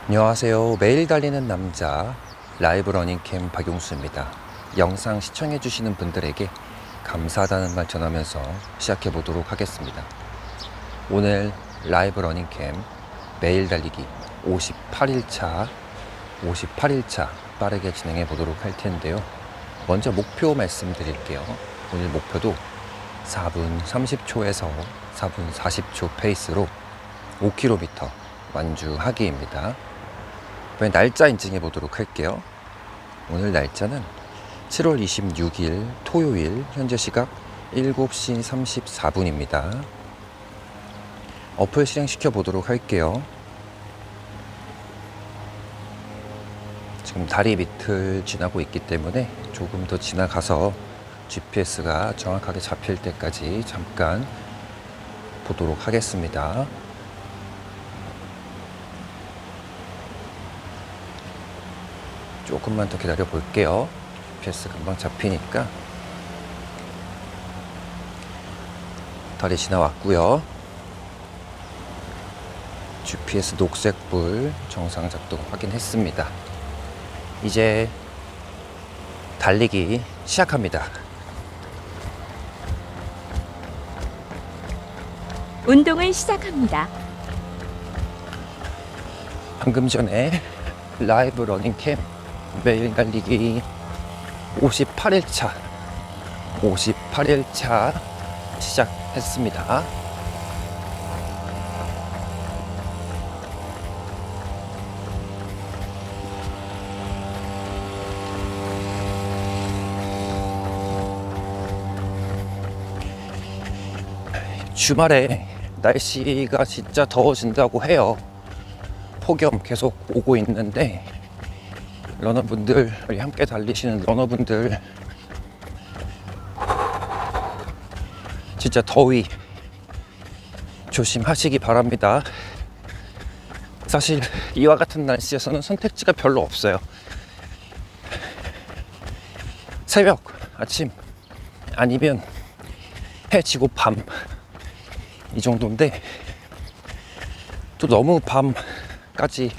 안녕하세요. 매일 달리는 남자 라이브 러닝캠 박용수입니다. 영상 시청해주시는 분들에게 감사하다는 말 전하면서 시작해 보도록 하겠습니다. 오늘 라이브 러닝캠 매일 달리기 58일차 빠르게 진행해 보도록 할 텐데요. 먼저 목표 말씀드릴게요. 오늘 목표도 4분 30초에서 4분 40초 페이스로 5km 완주하기입니다. 날짜 인증해 보도록 할게요. 오늘 날짜는 7월 26일 토요일, 현재 시각 7시 34분입니다. 어플 실행시켜 보도록 할게요. 지금 다리 밑을 지나고 있기 때문에 조금 더 지나가서 GPS가 정확하게 잡힐 때까지 잠깐 보도록 하겠습니다. 조금만 더 기다려 볼게요. GPS 금방 잡히니까. 다리 지나왔고요. GPS 녹색불 정상 작동 확인했습니다. 이제 달리기 시작합니다. 운동을 시작합니다. 방금 전에 라이브 러닝캠 매일 달리기 58일차 시작했습니다. 주말에 날씨가 진짜 더워진다고 해요. 폭염 계속 오고 있는데 러너분들, 우리 함께 달리시는 러너분들 진짜 더위 조심하시기 바랍니다. 사실 이와 같은 날씨에서는 선택지가 별로 없어요. 새벽, 아침, 아니면 해 지고 밤, 이 정도인데 또 너무 밤까지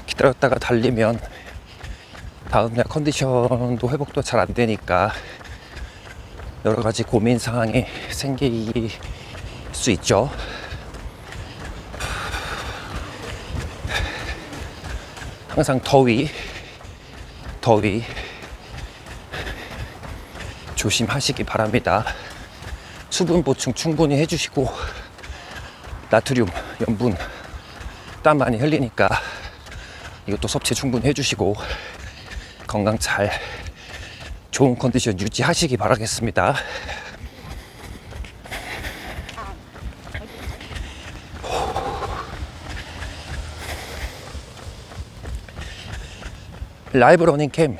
기다렸다가 달리면 다음날 컨디션도 회복도 잘 안 되니까 여러 가지 고민 사항이 생길 수 있죠. 항상 더위 조심하시기 바랍니다. 수분 보충 충분히 해주시고 나트륨, 염분, 땀 많이 흘리니까 이것도 섭취 충분히 해주시고 건강 잘 좋은 컨디션 유지하시기 바라겠습니다. 라이브 러닝캠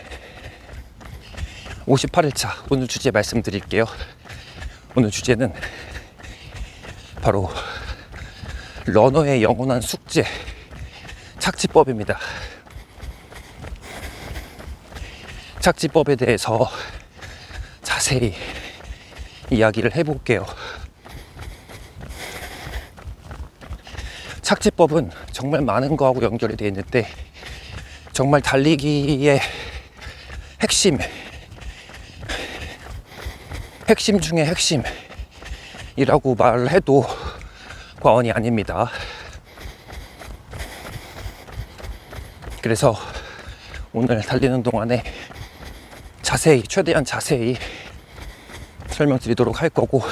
58일차 오늘 주제 말씀드릴게요. 오늘 주제는 바로 러너의 영원한 숙제 착지법입니다. 착지법에 대해서 자세히 이야기를 해볼게요. 착지법은 정말 많은 거하고 연결이 되어 있는데 정말 달리기의 핵심 중에 핵심이라고 말해도 과언이 아닙니다. 그래서 오늘 달리는 동안에 최대한 자세히 설명드리도록 할 거고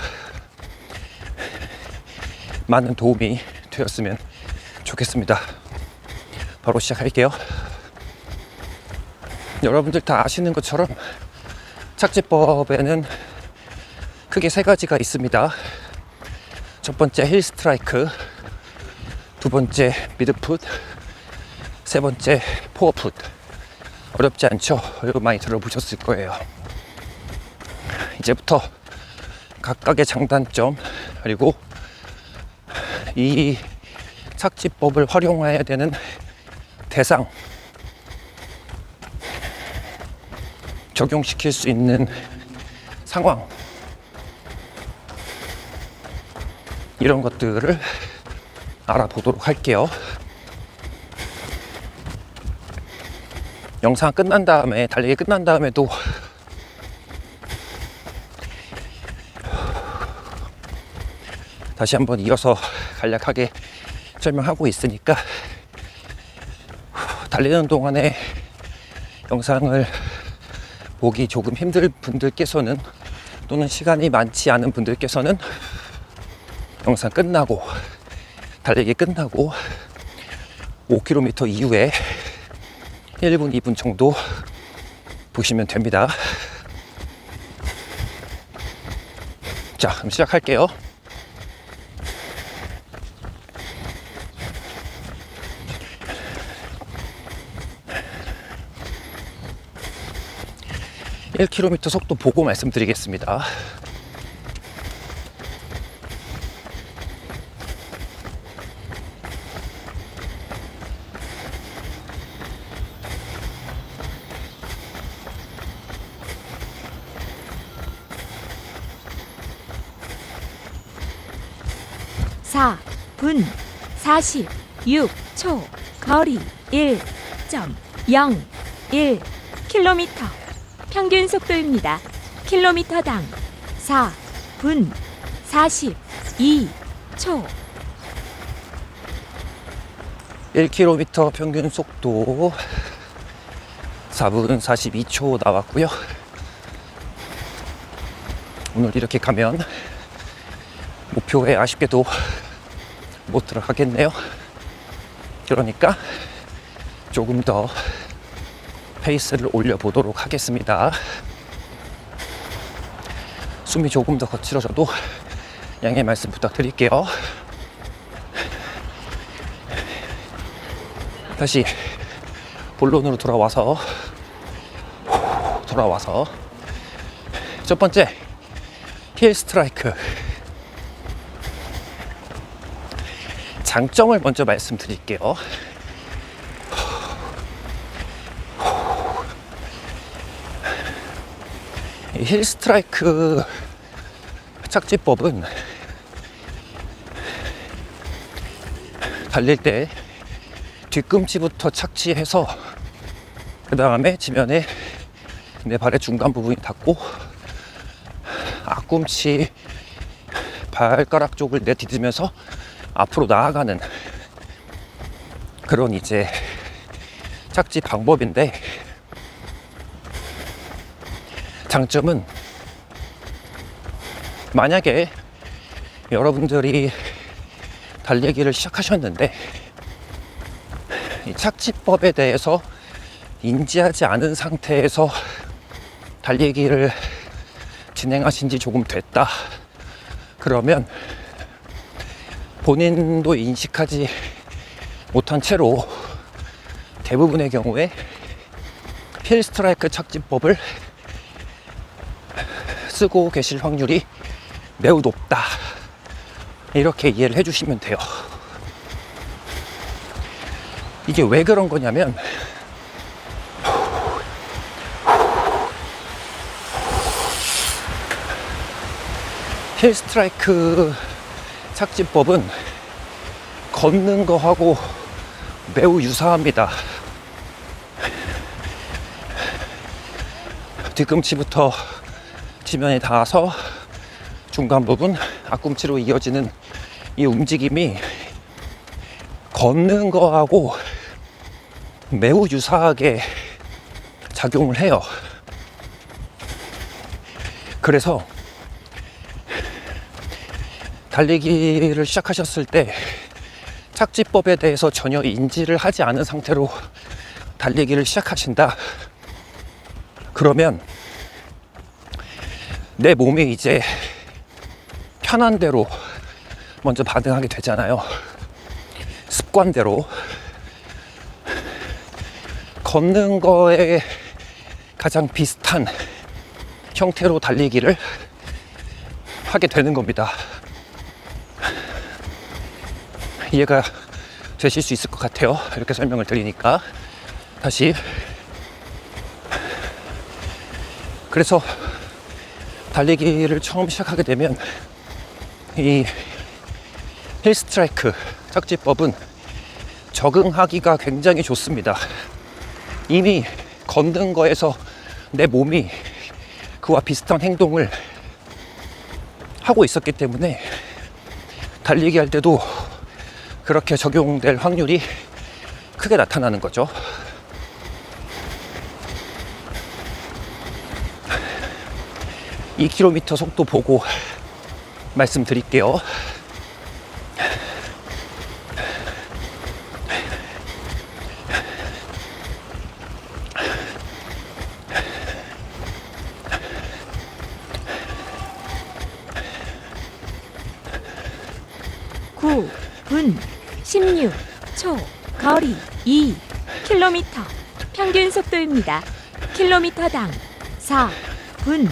많은 도움이 되었으면 좋겠습니다. 바로 시작할게요. 여러분들 다 아시는 것처럼 착지법에는 크게 세 가지가 있습니다. 첫 번째 힐 스트라이크, 두 번째 미드풋, 세 번째 포어풋. 어렵지 않죠? 이거 많이 들어보셨을 거예요. 이제부터 각각의 장단점 그리고 이 착지법을 활용해야 되는 대상, 적용시킬 수 있는 상황, 이런 것들을 알아보도록 할게요. 영상 끝난 다음에, 달리기 끝난 다음에도 다시 한번 이어서 간략하게 설명하고 있으니까 달리는 동안에 영상을 보기 조금 힘들 분들께서는, 또는 시간이 많지 않은 분들께서는 영상 끝나고, 달리기 끝나고 5km 이후에 1분, 2분 정도 보시면 됩니다. 자, 그럼 시작할게요. (1km) 속도 보고 말씀드리겠습니다. 사 분 46초. 거리 1.01 킬로미터. 평균 속도입니다. 킬로미터당 4분 42초. 1km 평균 속도 4분 42초 나왔고요. 오늘 이렇게 가면 목표에 아쉽게도 못 들어가겠네요. 그러니까 조금 더 페이스를 올려보도록 하겠습니다. 숨이 조금 더 거칠어져도 양해 말씀 부탁드릴게요. 다시 본론으로 돌아와서 첫 번째 힐 스트라이크. 장점을 먼저 말씀드릴게요. 이 힐 스트라이크 착지법은 달릴 때 뒤꿈치부터 착지해서 그 다음에 지면에 내 발의 중간 부분이 닿고 앞꿈치 발가락 쪽을 내디디면서 앞으로 나아가는 그런 이제 착지 방법인데, 장점은 만약에 여러분들이 달리기를 시작하셨는데 이 착지법에 대해서 인지하지 않은 상태에서 달리기를 진행하신 지 조금 됐다. 그러면 본인도 인식하지 못한 채로 대부분의 경우에 힐 스트라이크 착지법을 쓰고 계실 확률이 매우 높다. 이렇게 이해를 해주시면 돼요. 이게 왜 그런 거냐면, 힐 스트라이크 착지법은 걷는 거하고 매우 유사합니다. 뒤꿈치부터 지면에 닿아서 중간 부분, 앞꿈치로 이어지는 이 움직임이 걷는 거하고 매우 유사하게 작용을 해요. 그래서 달리기를 시작하셨을 때 착지법에 대해서 전혀 인지를 하지 않은 상태로 달리기를 시작하신다. 그러면 내 몸이 이제 편한 대로 먼저 반응하게 되잖아요. 습관대로. 걷는 거에 가장 비슷한 형태로 달리기를 하게 되는 겁니다. 이해가 되실 수 있을 것 같아요. 이렇게 설명을 드리니까. 다시. 그래서 달리기를 처음 시작하게 되면 이 힐 스트라이크 착지법은 적응하기가 굉장히 좋습니다. 이미 걷는 거에서 내 몸이 그와 비슷한 행동을 하고 있었기 때문에 달리기 할 때도 그렇게 적용될 확률이 크게 나타나는 거죠. (2km) 속도 보고 말씀드릴게요. (9 분 16초) 거리 2km 평균 속도입니다. 킬로미터당 4분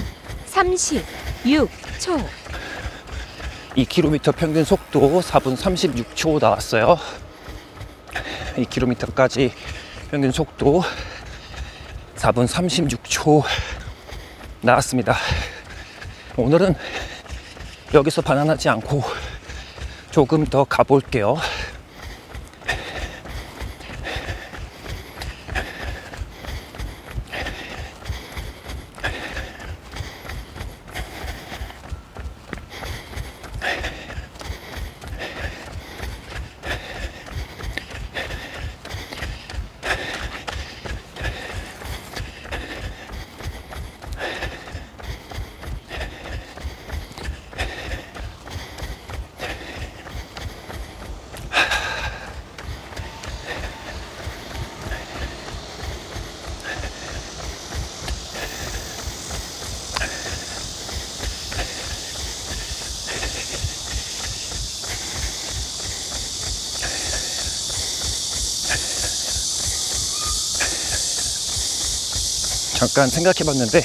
36초. 2km 평균 속도 4분 36초 나왔어요. 2km까지 평균 속도 4분 36초 나왔습니다. 오늘은 여기서 반환하지 않고 조금 더 가볼게요. 잠깐 생각해 봤는데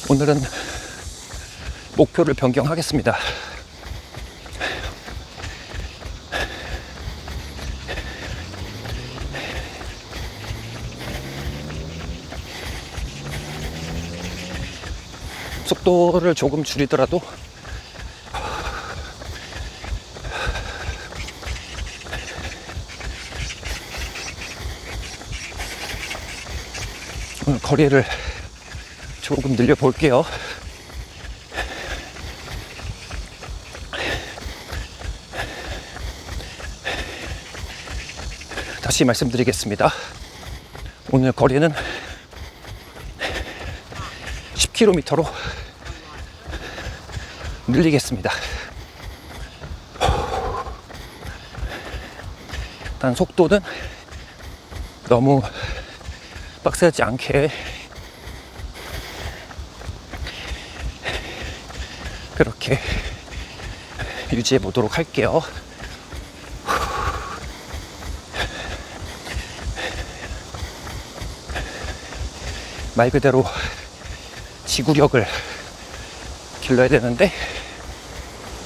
오늘은 목표를 변경하겠습니다. 속도를 조금 줄이더라도 오늘 거리를 조금 늘려 볼게요. 다시 말씀드리겠습니다. 오늘 거리는 10km로 늘리겠습니다. 단 속도는 너무 빡세지 않게 그렇게 유지해 보도록 할게요. 말 그대로 지구력을 길러야 되는데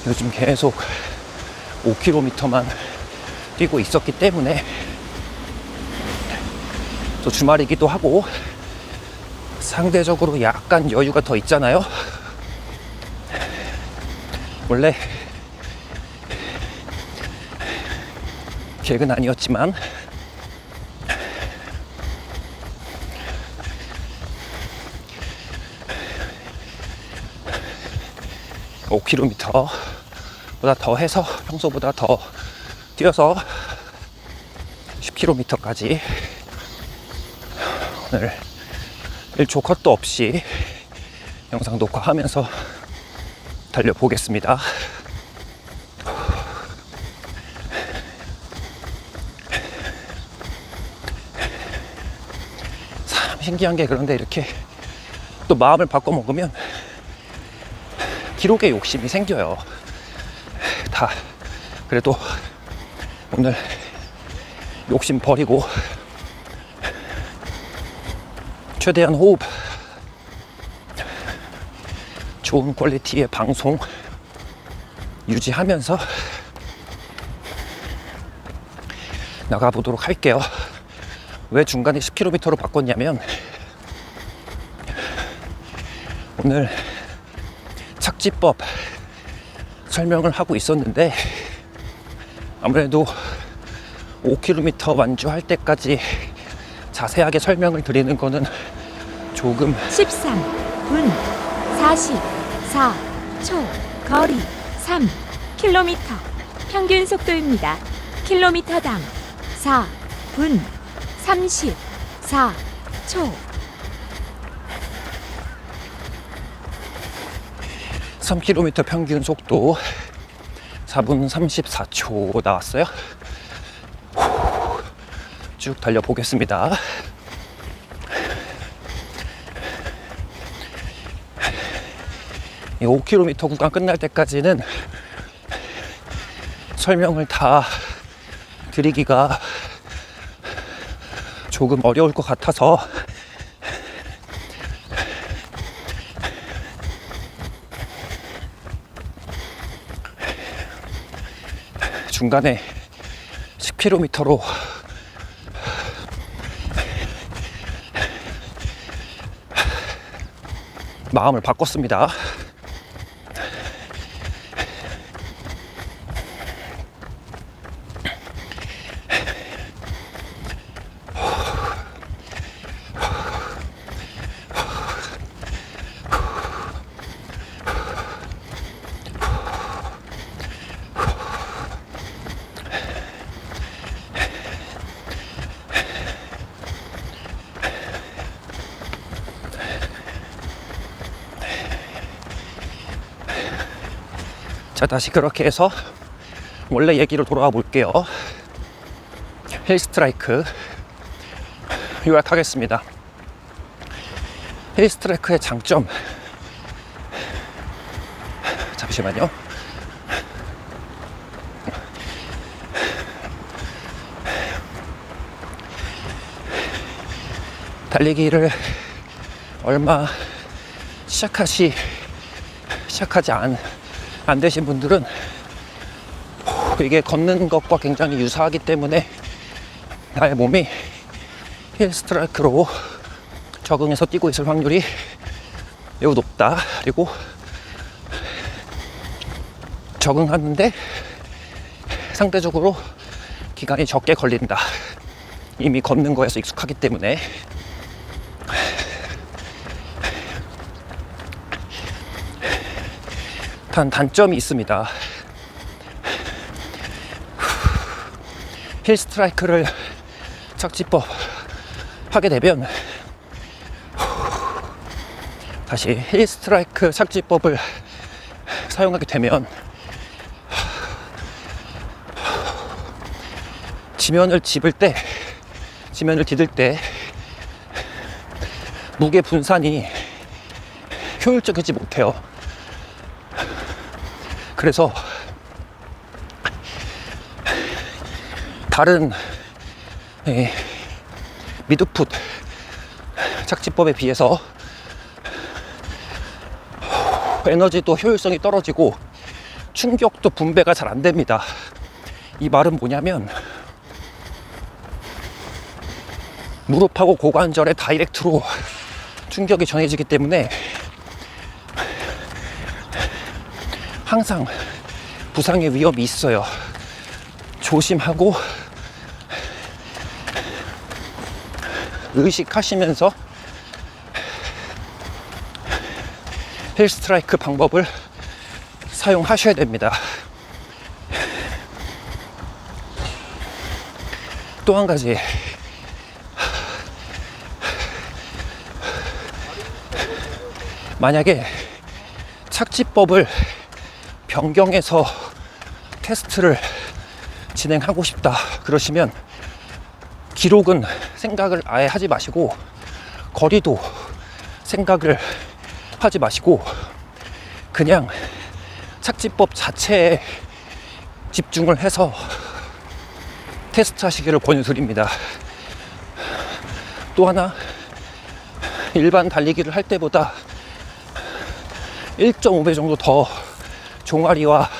요즘 계속 5km만 뛰고 있었기 때문에 또 주말이기도 하고 상대적으로 약간 여유가 더 있잖아요. 원래 계획은 아니었지만 (5km)보다 더 해서 평소보다 더 뛰어서 10km까지 오늘 1초 컷도 없이 영상 녹화하면서 달려보겠습니다. 참 신기한 게 그런데 이렇게 또 마음을 바꿔 먹으면 기록에 욕심이 생겨요. 다 그래도 오늘 욕심 버리고 최대한 호흡, 좋은 퀄리티의 방송 유지하면서 나가보도록 할게요. 왜 중간에 10km로 바꿨냐면 오늘 착지법 설명을 하고 있었는데 아무래도 5km 완주할 때까지 자세하게 설명을 드리는 거는 조금 13분 44초 거리 3km 평균 속도입니다. 킬로미터당 4분 34초 3km 평균 속도 4분 34초 나왔어요. 쭉 달려보겠습니다. 이 5km 구간 끝날 때까지는 설명을 다 드리기가 조금 어려울 것 같아서 중간에 10km로 마음을 바꿨습니다. 자, 다시 그렇게 해서 원래 얘기로 돌아와 볼게요. 힐스트라이크 요약하겠습니다. 힐스트라이크의 장점, 잠시만요. 달리기를 얼마 시작하지 안 되신 분들은 이게 걷는 것과 굉장히 유사하기 때문에 나의 몸이 힐스트라이크로 적응해서 뛰고 있을 확률이 매우 높다. 그리고 적응하는데 상대적으로 기간이 적게 걸린다. 이미 걷는 거에서 익숙하기 때문에. 단점이 있습니다. 힐스트라이크를 착지법 하게 되면 다시 힐스트라이크 착지법을 사용하게 되면 지면을 디딜 때 무게 분산이 효율적이지 못해요. 그래서 다른 미드풋 착지법에 비해서 에너지도 효율성이 떨어지고 충격도 분배가 잘 안 됩니다. 이 말은 뭐냐면 무릎하고 고관절에 다이렉트로 충격이 전해지기 때문에 항상 부상의 위험이 있어요. 조심하고 의식하시면서 힐스트라이크 방법을 사용하셔야 됩니다. 또 한 가지, 만약에 착지법을 변경해서 테스트를 진행하고 싶다 그러시면 기록은 생각을 아예 하지 마시고 거리도 생각을 하지 마시고 그냥 착지법 자체에 집중을 해서 테스트 하시기를 권유드립니다. 또 하나, 일반 달리기를 할 때보다 1.5배 정도 더 종아리와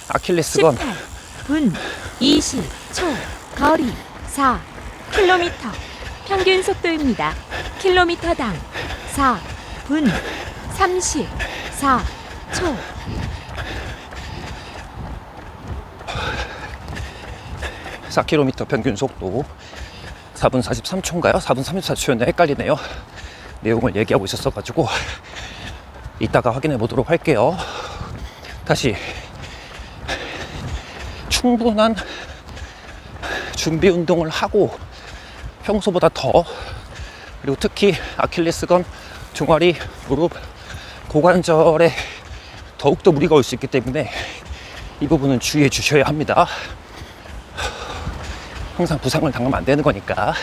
아킬레스건 18분 20초 거리 4km 평균 속도입니다. 킬로미터당 4분 34초 4km 평균 속도 4분 43초인가요? 4분 34초였나 헷갈리네요. 내용을 얘기하고 있었어가지고 이따가 확인해 보도록 할게요. 다시 충분한 준비 운동을 하고 평소보다 더, 그리고 특히 아킬레스건, 종아리, 무릎, 고관절에 더욱더 무리가 올 수 있기 때문에 이 부분은 주의해 주셔야 합니다. 항상 부상을 당하면 안 되는 거니까.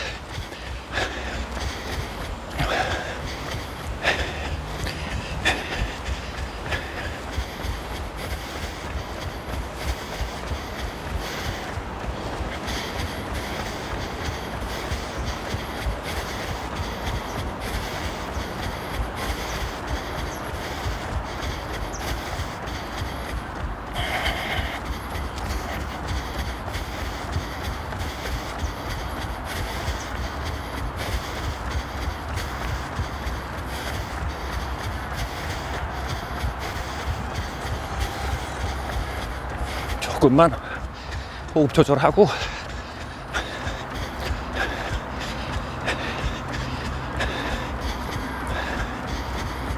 조금만 호흡 조절하고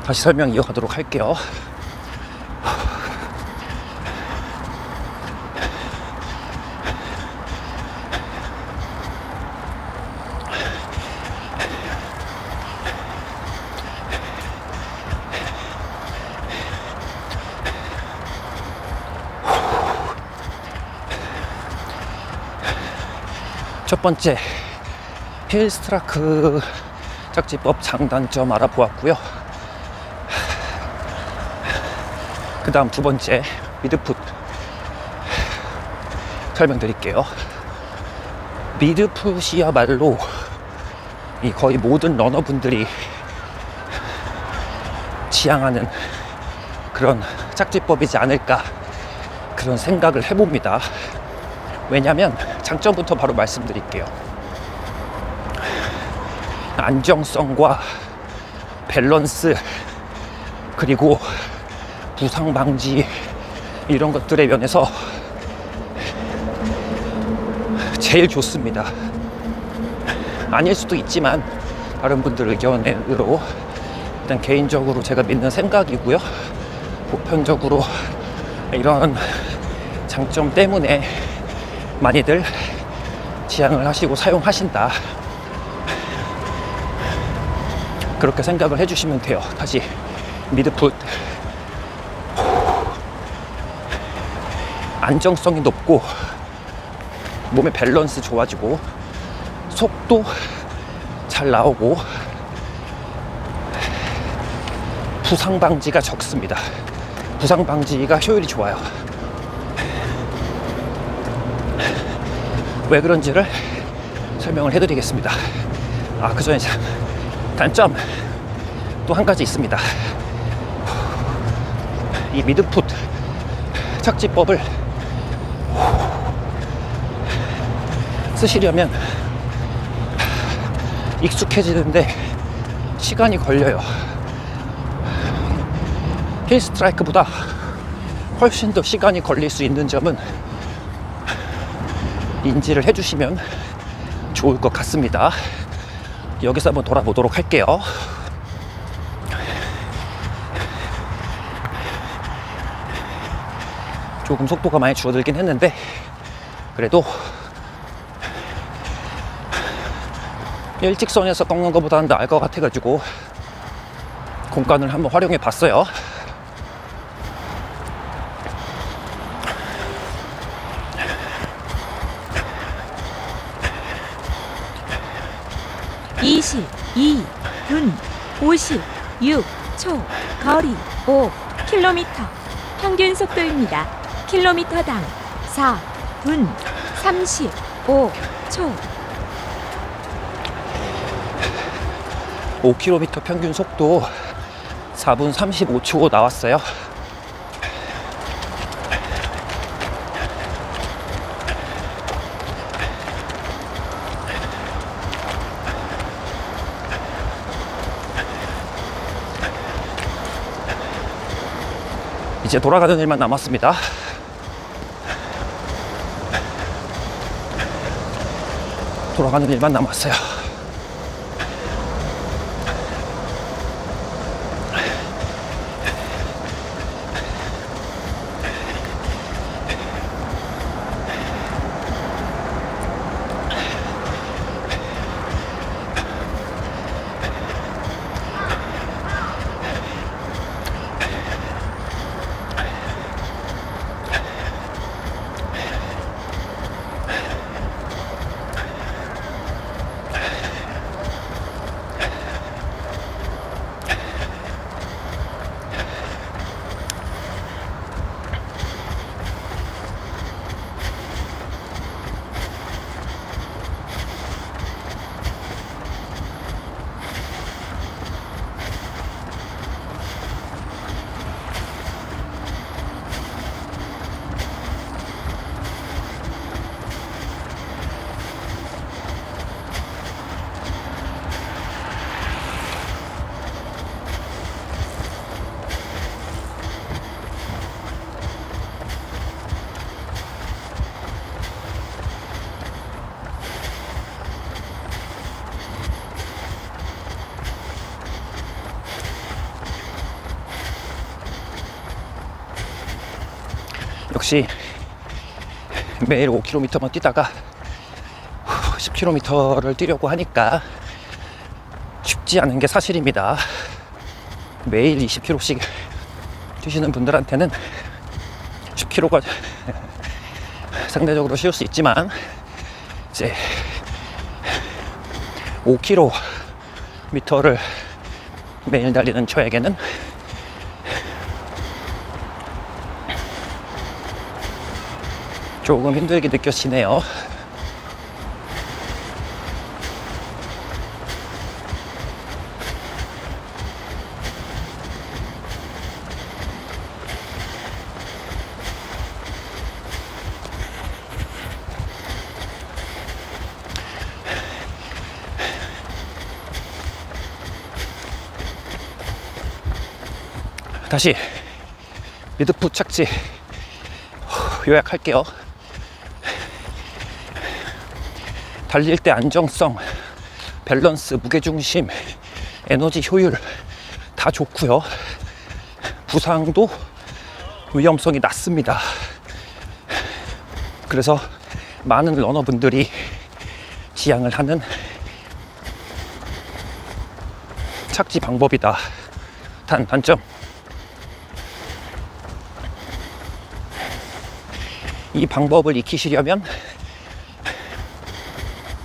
다시 설명 이어가도록 할게요. 첫 번째, 힐스트라크 짝지법 장단점 알아보았고요. 그 다음 두 번째, 미드풋 설명드릴게요. 미드풋이야말로 이 거의 모든 러너분들이 지향하는 그런 짝지법이지 않을까, 그런 생각을 해봅니다. 왜냐면 장점부터 바로 말씀드릴게요. 안정성과 밸런스, 그리고 부상 방지, 이런 것들의 면에서 제일 좋습니다. 아닐 수도 있지만 다른 분들 의견으로 일단 개인적으로 제가 믿는 생각이고요. 보편적으로 이런 장점 때문에 많이들 지향을 하시고 사용하신다, 그렇게 생각을 해주시면 돼요. 다시 미드풋, 안정성이 높고 몸의 밸런스 좋아지고 속도 잘 나오고 부상 방지가 적습니다. 부상 방지가 효율이 좋아요. 왜 그런지를 설명을 해드리겠습니다. 그 전에 단점 또 한 가지 있습니다. 이 미드풋 착지법을 쓰시려면 익숙해지는데 시간이 걸려요. 힐 스트라이크보다 훨씬 더 시간이 걸릴 수 있는 점은 인지를 해주시면 좋을 것 같습니다. 여기서 한번 돌아보도록 할게요. 조금 속도가 많이 줄어들긴 했는데 그래도 일직선에서 꺾는 것보다는 나을 것 같아가지고 공간을 한번 활용해 봤어요. (22분 56초) 거리 5km 평균 속도입니다. 킬로미터당 4분 35초. 5km 평균 속도 4분 35초 나왔어요. 이제 돌아가는 일만 남았습니다. 돌아가는 일만 남았어요. 역시 매일 5km만 뛰다가 10km를 뛰려고 하니까 쉽지 않은 게 사실입니다. 매일 20km씩 뛰시는 분들한테는 10km가 상대적으로 쉬울 수 있지만 이제 5km를 매일 달리는 저에게는 조금 힘들게 느껴지네요. 다시 미드풋 착지 요약할게요. 달릴 때 안정성, 밸런스, 무게중심, 에너지 효율 다 좋고요. 부상도 위험성이 낮습니다. 그래서 많은 러너분들이 지향을 하는 착지 방법이다. 단점, 이 방법을 익히시려면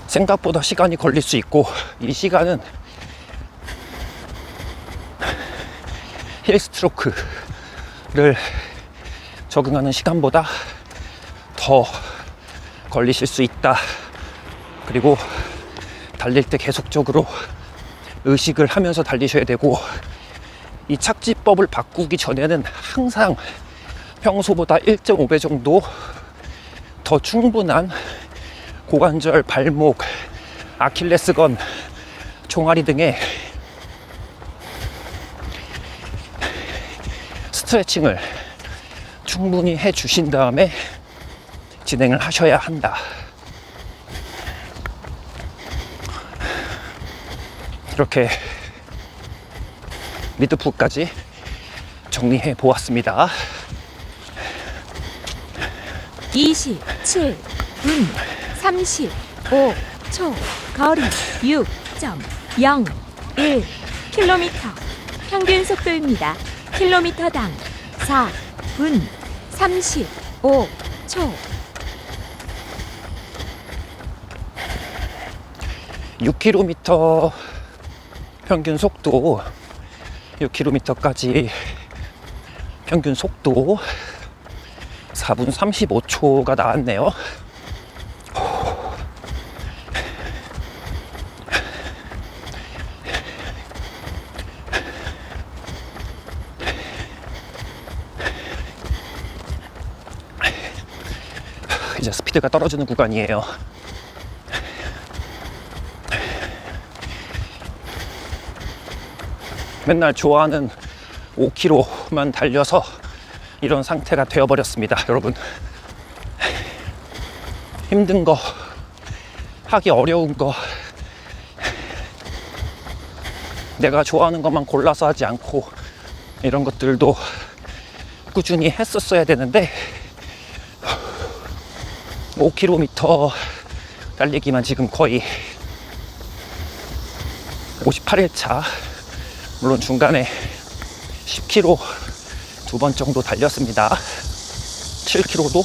생각보다 시간이 걸릴 수 있고, 이 시간은 힐스트로크를 적응하는 시간보다 더 걸리실 수 있다. 그리고 달릴 때 계속적으로 의식을 하면서 달리셔야 되고, 이 착지법을 바꾸기 전에는 항상 평소보다 1.5배 정도 더 충분한 고관절, 발목, 아킬레스건, 종아리 등의 스트레칭을 충분히 해 주신 다음에 진행을 하셔야 한다. 이렇게 미드풋까지 정리해 보았습니다. 27분 35초, 거리 6.01km, 평균 속도입니다. 킬로미터당 4분 35초. 6km 평균 속도, 6km까지 평균 속도 4분 35초가 나왔네요. 이제 스피드가 떨어지는 구간이에요. 맨날 좋아하는 5km만 달려서 이런 상태가 되어버렸습니다. 여러분, 힘든 거 하기 어려운 거, 내가 좋아하는 것만 골라서 하지 않고 이런 것들도 꾸준히 했었어야 되는데 5km 달리기만 지금 거의 58일차, 물론 중간에 10km 2번 정도 달렸습니다. 7km도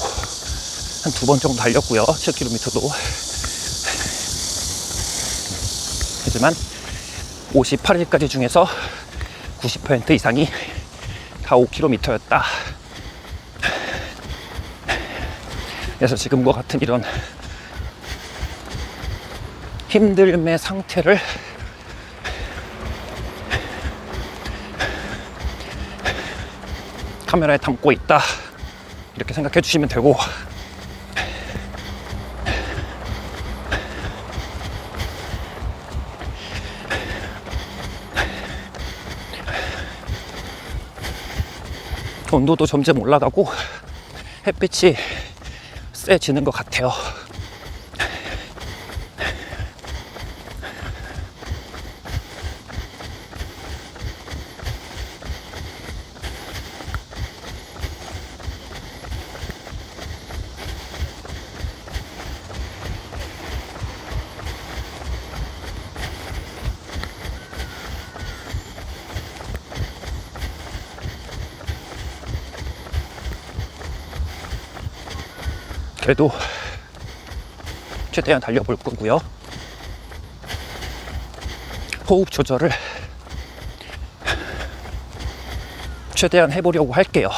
한 2번 정도 달렸고요. 7km도. 하지만 58일까지 중에서 90% 이상이 다 5km였다. 그래서 지금과 같은 이런 힘듦의 상태를 카메라에 담고 있다, 이렇게 생각해 주시면 되고, 온도도 점점 올라가고 햇빛이 세지는 것 같아요. 그래도 최대한 달려볼 거고요. 호흡 조절을 최대한 해보려고 할게요.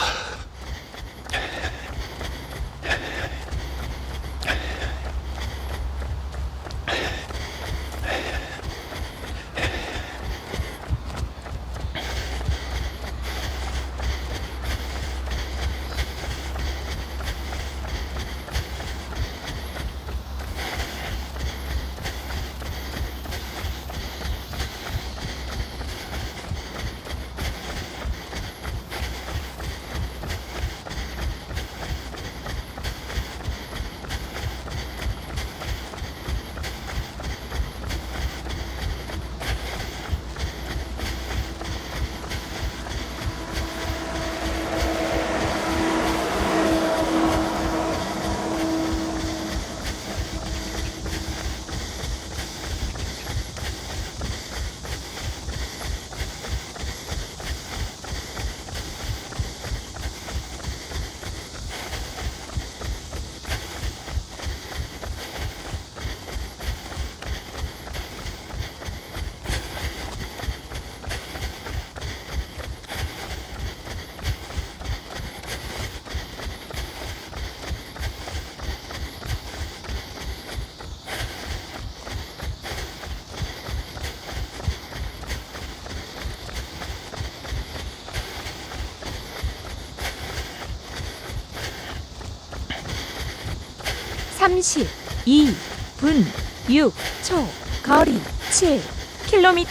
(30) 2분 6초 거리 7km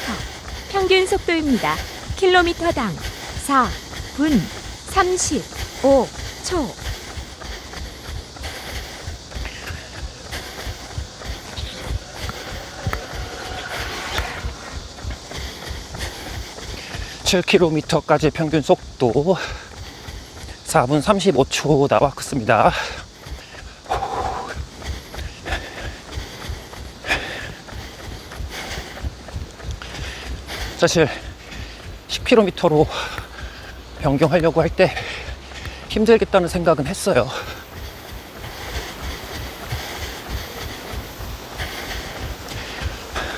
평균 속도입니다. 킬로미터당 4분 35초. (7km까지) 평균 속도 4분 35초 나왔습니다. 사실 10km로 변경하려고 할 때 힘들겠다는 생각은 했어요.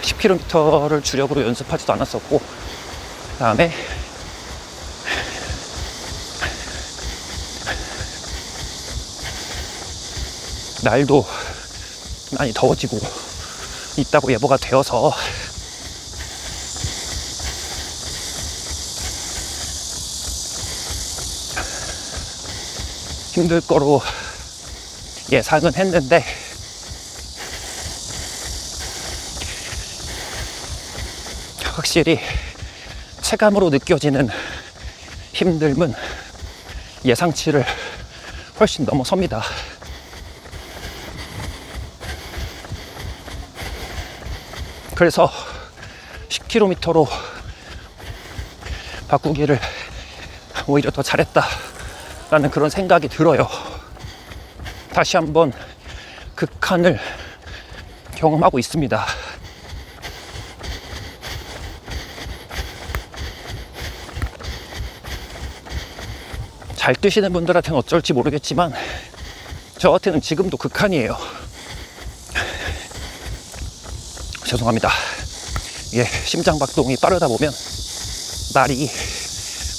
(10km를) 주력으로 연습하지도 않았었고, 그 다음에 날도 많이 더워지고 있다고 예보가 되어서 힘들 거로 예상은 했는데, 확실히 체감으로 느껴지는 힘듦은 예상치를 훨씬 넘어섭니다. 그래서 10km로 바꾸기를 오히려 더 잘했다라는 그런 생각이 들어요. 다시 한번 극한을 경험하고 있습니다. 잘 뛰시는 분들한테는 어쩔지 모르겠지만 저한테는 지금도 극한이에요. 죄송합니다. 이게 심장박동이 빠르다 보면 말이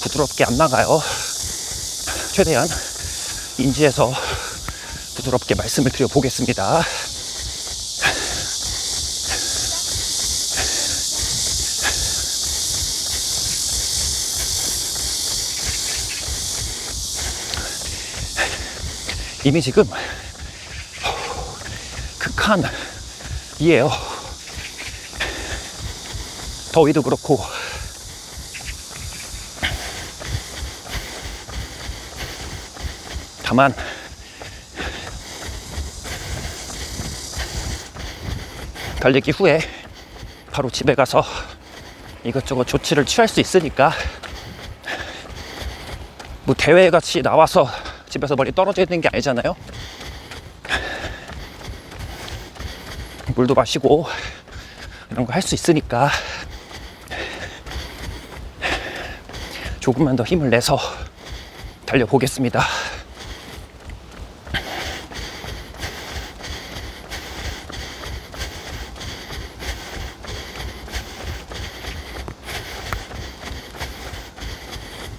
부드럽게 안 나가요. 최대한 인지해서 부드럽게 말씀을 드려보겠습니다. 이미 지금 극한이에요. 더위도 그렇고 다만 달리기 후에 바로 집에 가서 이것저것 조치를 취할 수 있으니까 뭐 대회같이 나와서 집에서 멀리 떨어져 있는 게 아니잖아요. 물도 마시고 이런 거 할 수 있으니까 조금만 더 힘을 내서 달려보겠습니다.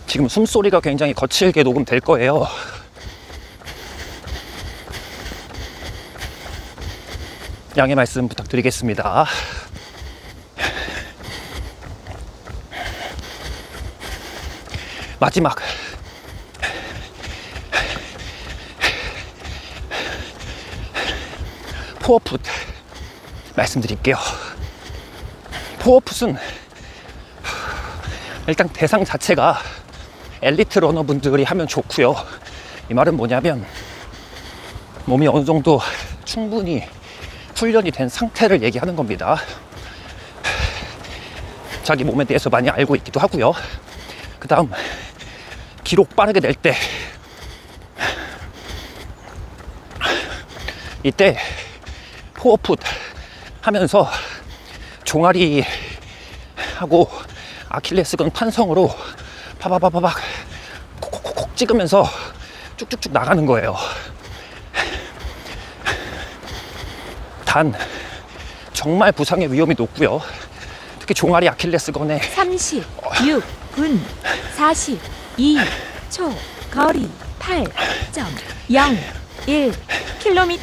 지금 숨소리가 굉장히 거칠게 녹음될 거예요. 양해 말씀 부탁드리겠습니다. 마지막 포어풋 말씀드릴게요. 포어풋은 일단 대상 자체가 엘리트 러너분들이 하면 좋고요. 이 말은 뭐냐면 몸이 어느 정도 충분히 훈련이 된 상태를 얘기하는 겁니다. 자기 몸에 대해서 많이 알고 있기도 하고요. 그 다음 기록 빠르게 낼 때 이때 포어풋 하면서 종아리 하고 아킬레스건 판성으로 파바바바박 콕콕콕 찍으면서 쭉쭉쭉 나가는 거예요. 단 정말 부상의 위험이 높고요. 특히 종아리 아킬레스건에 36분 42초 거리 8.01km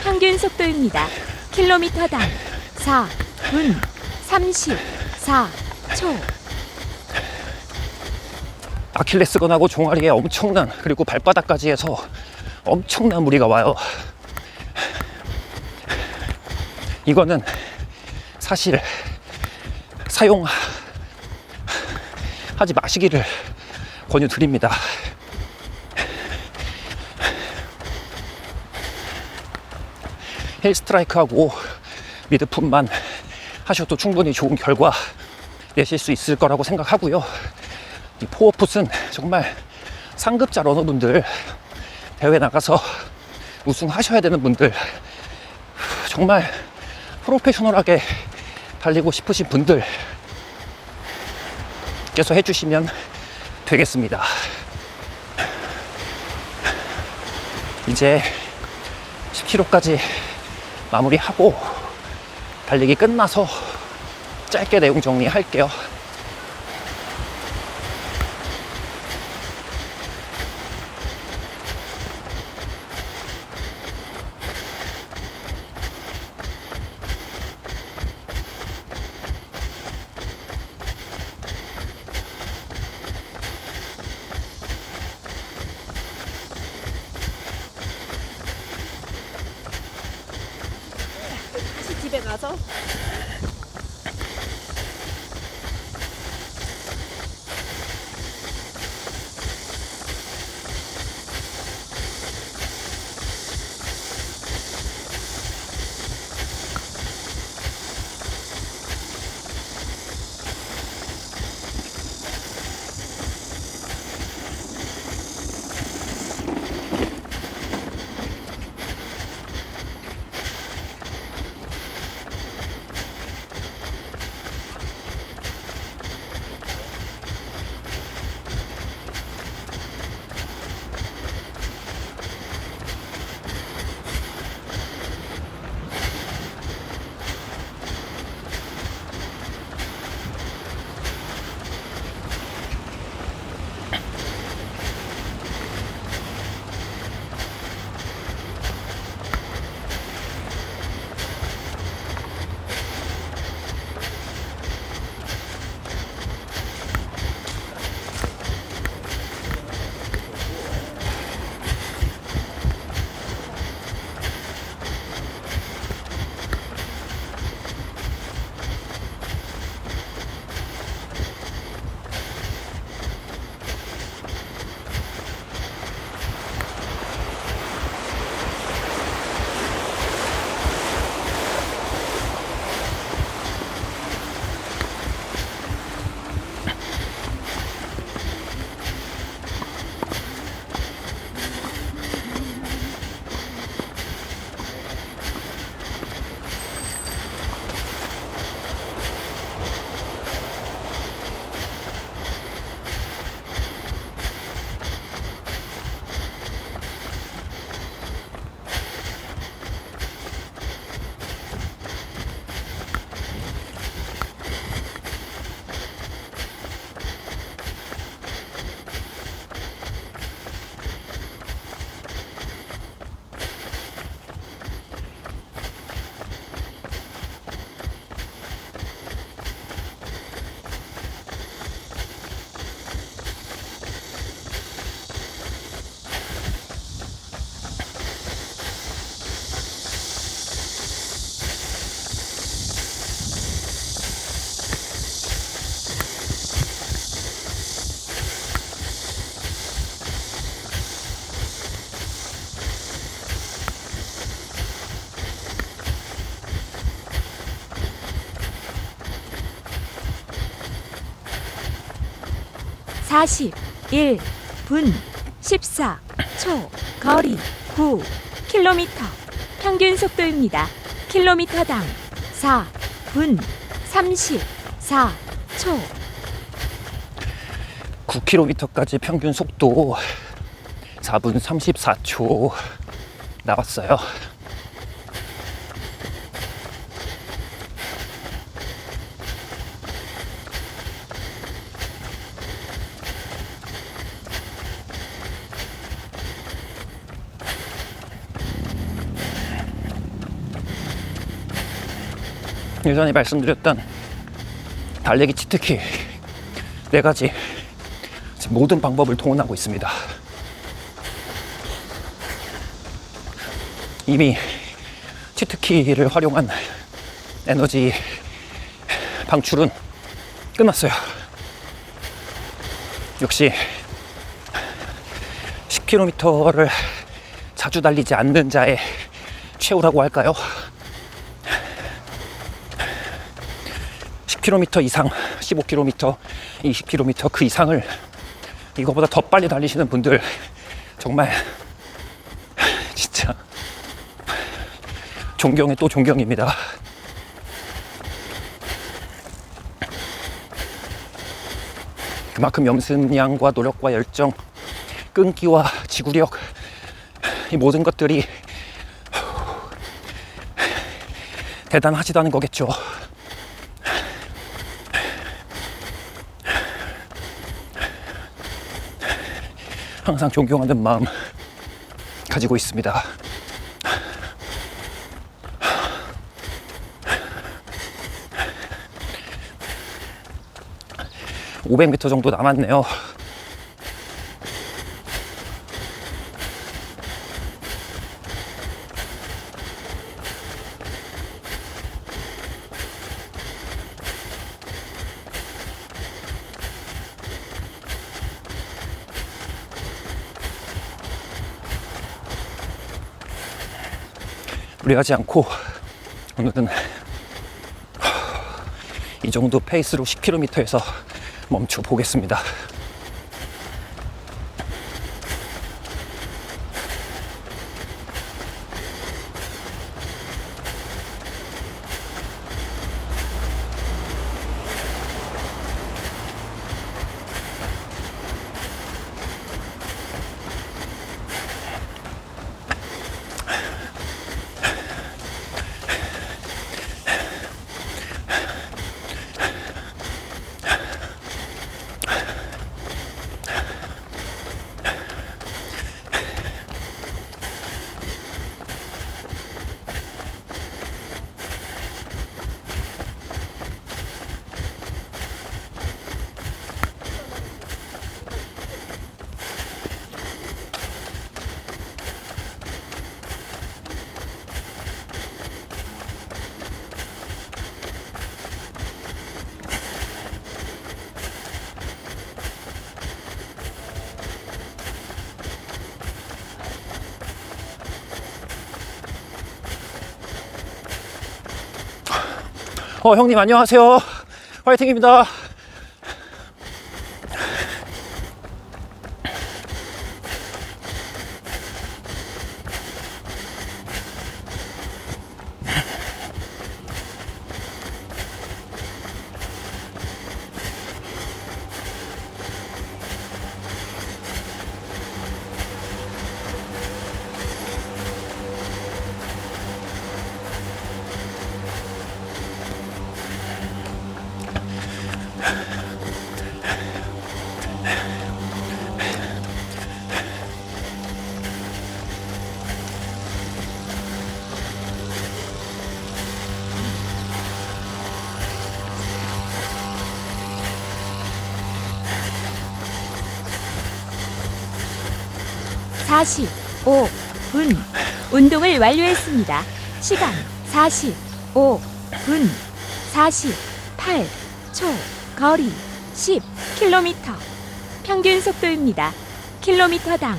평균 속도입니다. 킬로미터당 4분 34초. 아킬레스건하고 종아리에 엄청난, 그리고 발바닥까지 해서 엄청난 무리가 와요. 이거는 사실 사용하지 마시기를 권유드립니다. 힐스트라이크하고 미드풋만 하셔도 충분히 좋은 결과 내실 수 있을 거라고 생각하고요. 이 포어풋은 정말 상급자 러너분들, 대회 나가서 우승하셔야 되는 분들, 정말 프로페셔널하게 달리고 싶으신 분들께서 해주시면 되겠습니다. 이제 10km까지 마무리하고 달리기 끝나서 짧게 내용 정리할게요. 다시 집에 가서 41분 14초. 거리 9km. 평균 속도입니다. 킬로미터당 4분 34초. 9km까지 평균 속도 4분 34초 나왔어요. 예전에 말씀드렸던 달리기 치트키 4가지 지금 모든 방법을 동원하고 있습니다. 이미 치트키를 활용한 에너지 방출은 끝났어요. 역시 10km를 자주 달리지 않는 자의 최후라고 할까요? 10km 이상, 15km, 20km 그 이상을 이거보다 더 빨리 달리시는 분들 정말 진짜 존경에 또 존경입니다. 그만큼 염승량과 노력과 열정, 끈기와 지구력, 이 모든 것들이 대단하시다는 거겠죠. 항상 존경하는 마음 가지고 있습니다. 500m 정도 남았네요. 무리하지 않고 오늘은 이 정도 페이스로 10km에서 멈춰 보겠습니다. 형님 안녕하세요. 화이팅입니다. 사십 5분. 운동을 완료했습니다. 시간 45분 48초. 거리 10km. 평균 속도입니다. 킬로미터당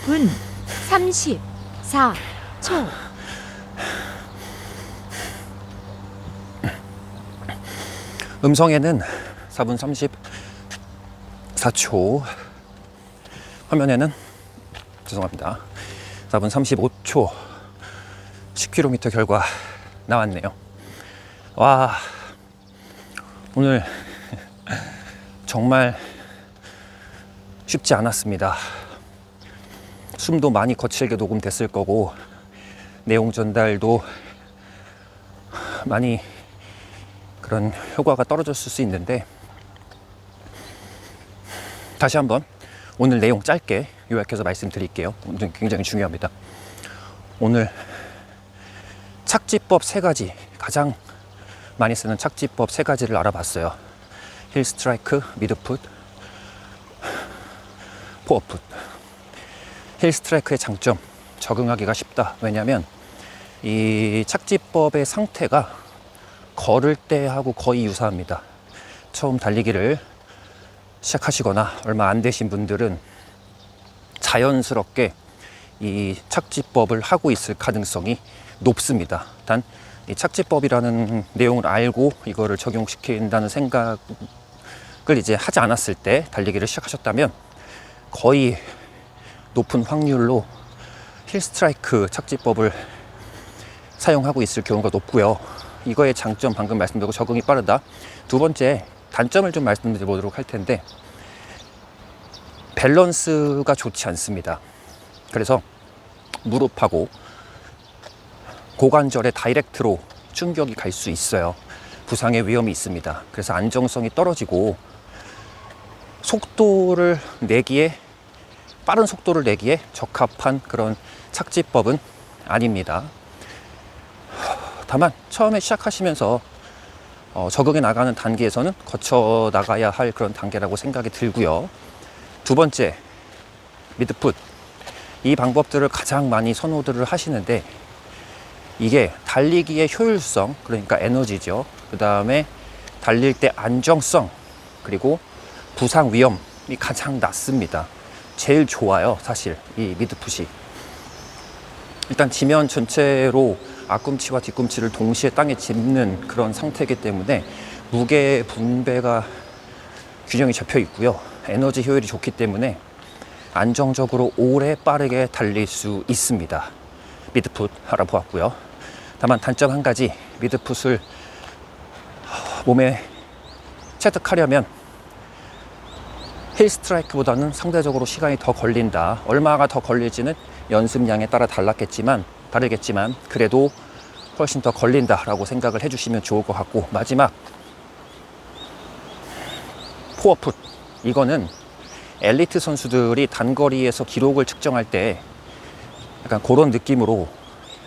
4분 34초. 음성에는 4분 4초. 화면에는 죄송합니다. 4분 35초. 10km 결과 나왔네요. 와, 오늘 정말 쉽지 않았습니다. 숨도 많이 거칠게 녹음됐을 거고 내용 전달도 많이 그런 효과가 떨어졌을 수 있는데, 다시 한번 오늘 내용 짧게 요약해서 말씀드릴게요. 오늘 굉장히 중요합니다. 오늘 착지법 3가지, 가장 많이 쓰는 착지법 3가지를 알아봤어요. 힐 스트라이크, 미드풋, 포어풋. 힐 스트라이크의 장점, 적응하기가 쉽다. 왜냐하면 이 착지법의 상태가 걸을 때 하고 거의 유사합니다. 처음 달리기를 시작하시거나 얼마 안 되신 분들은 자연스럽게 이 착지법을 하고 있을 가능성이 높습니다. 단 이 착지법이라는 내용을 알고 이거를 적용시킨다는 생각을 이제 하지 않았을 때 달리기를 시작하셨다면 거의 높은 확률로 힐 스트라이크 착지법을 사용하고 있을 경우가 높고요. 이거의 장점 방금 말씀드리고 적응이 빠르다. 두 번째 단점을 좀 말씀드려 보도록 할 텐데, 밸런스가 좋지 않습니다. 그래서 무릎하고 고관절에 다이렉트로 충격이 갈 수 있어요. 부상의 위험이 있습니다. 그래서 안정성이 떨어지고 속도를 내기에, 빠른 속도를 내기에 적합한 그런 착지법은 아닙니다. 다만 처음에 시작하시면서 적응해 나가는 단계에서는 거쳐 나가야 할 그런 단계라고 생각이 들고요. 두 번째, 미드풋. 이 방법들을 가장 많이 선호들을 하시는데, 이게 달리기의 효율성, 그러니까 에너지죠. 그 다음에 달릴 때 안정성, 그리고 부상 위험이 가장 낮습니다. 제일 좋아요, 사실 이 미드풋이. 일단 지면 전체로 앞꿈치와 뒤꿈치를 동시에 땅에 짚는 그런 상태이기 때문에 무게 분배가 균형이 잡혀 있고요. 에너지 효율이 좋기 때문에 안정적으로 오래 빠르게 달릴 수 있습니다. 미드풋 알아보았고요. 다만 단점 한 가지, 미드풋을 몸에 체득하려면 힐 스트라이크보다는 상대적으로 시간이 더 걸린다. 얼마가 더 걸릴지는 연습량에 따라 다르겠지만 그래도 훨씬 더 걸린다라고 생각을 해주시면 좋을 것 같고, 마지막 포어풋. 이거는 엘리트 선수들이 단거리에서 기록을 측정할 때 약간 그런 느낌으로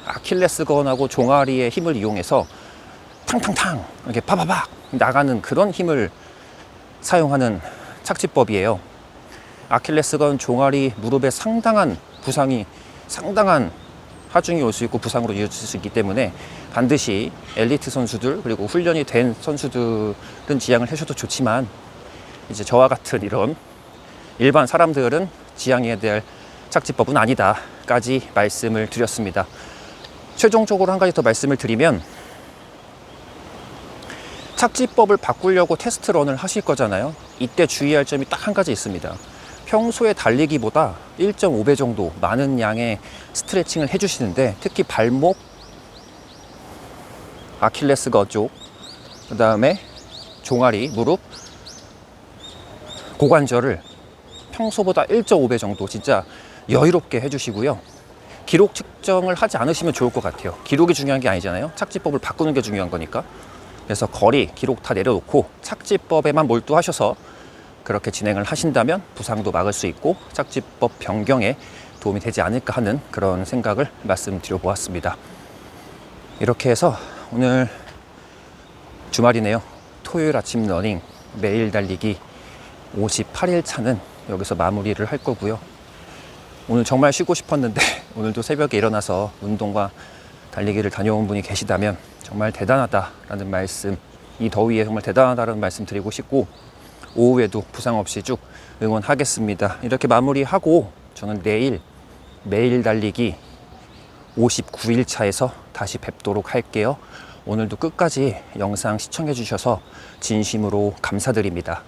아킬레스건하고 종아리의 힘을 이용해서 탕탕탕 이렇게 파바박 나가는 그런 힘을 사용하는 착지법이에요. 아킬레스건, 종아리, 무릎에 상당한 부상이, 상당한 하중이 올 수 있고 부상으로 이어질 수 있기 때문에 반드시 엘리트 선수들, 그리고 훈련이 된 선수들은 지향을 해줘도 좋지만, 이제 저와 같은 이런 일반 사람들은 지향해야 될 착지법은 아니다까지 말씀을 드렸습니다. 최종적으로 한 가지 더 말씀을 드리면, 착지법을 바꾸려고 테스트런을 하실 거잖아요. 이때 주의할 점이 딱 한 가지 있습니다. 평소에 달리기보다 1.5배 정도 많은 양의 스트레칭을 해주시는데, 특히 발목, 아킬레스건 쪽, 그 다음에 종아리, 무릎, 고관절을 평소보다 1.5배 정도 진짜 여유롭게 해주시고요. 기록 측정을 하지 않으시면 좋을 것 같아요. 기록이 중요한 게 아니잖아요. 착지법을 바꾸는 게 중요한 거니까. 그래서 거리, 기록 다 내려놓고 착지법에만 몰두하셔서 그렇게 진행을 하신다면 부상도 막을 수 있고 착지법 변경에 도움이 되지 않을까 하는 그런 생각을 말씀드려 보았습니다. 이렇게 해서 오늘 주말이네요. 토요일 아침 러닝, 매일 달리기 58일 차는 여기서 마무리를 할 거고요. 오늘 정말 쉬고 싶었는데 오늘도 새벽에 일어나서 운동과 달리기를 다녀온 분이 계시다면 정말 대단하다라는 말씀, 이 더위에 정말 대단하다는 말씀 드리고 싶고, 오후에도 부상 없이 쭉 응원하겠습니다. 이렇게 마무리하고 저는 내일 매일 달리기 59일 차에서 다시 뵙도록 할게요. 오늘도 끝까지 영상 시청해 주셔서 진심으로 감사드립니다.